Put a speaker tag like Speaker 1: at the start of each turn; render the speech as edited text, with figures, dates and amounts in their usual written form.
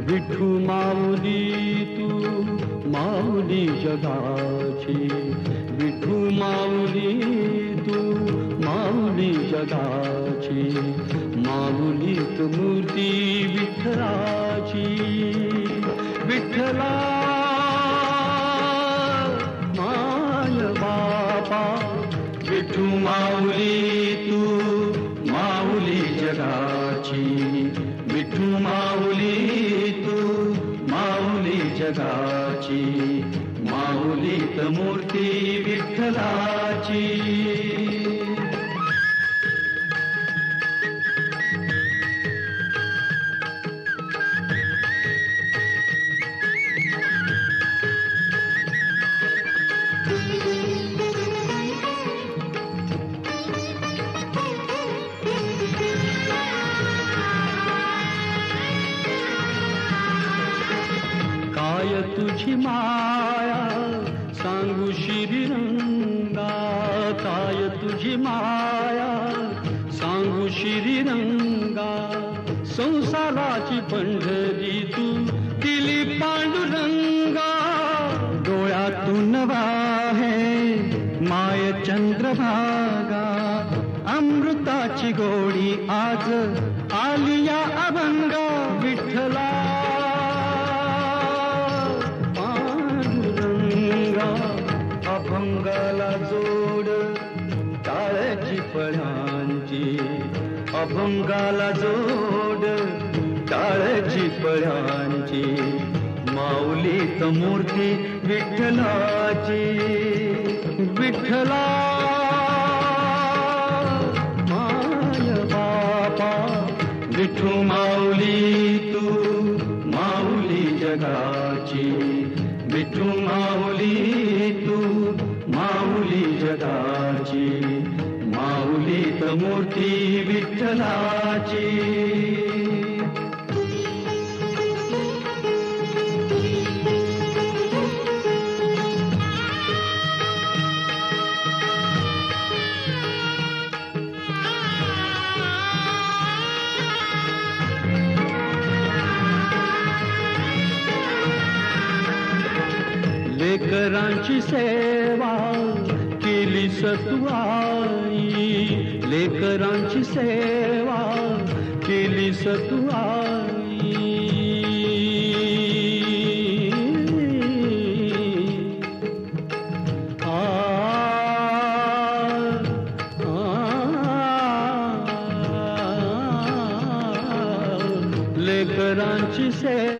Speaker 1: विठू माऊली तू माऊली जगाची, विठू माऊली तू माऊली जगाची, माऊलीत मूर्ती विठ्ठलाची. विठ्ठला माय बापा, विठू माऊली तू माऊली जगाची, विठू माऊली तू माऊली जगाची, माऊलीत मूर्ती विठ्ठलाची. काय तुझी माया सांगू श्रीरंगा, काय तुझी माया सांगू श्रीरंगा. संसाराची पंढरी तू दिली पांडुरंगा, डोळ्यातून वाहे माय चंद्रभागा. अमृताची गोडी आज आली या अभंगा. विठ्ठला अभंगाला जोड टाळ्याची पळ्यांची, अभंगाला जोड टाळ्याची पळ्यांची, माऊलीत मूर्ती विठ्ठलाची. विठ्ठला माय बापा, विठू माऊली तू माऊली जगाची, विठू माऊली तू माऊली जगाची, माऊलीत मूर्ती विठ्ठलाची. लेकरांची सेवा केली सतू आई, लेकरांची सेवा केली सतू आई. लेकरांची सेवा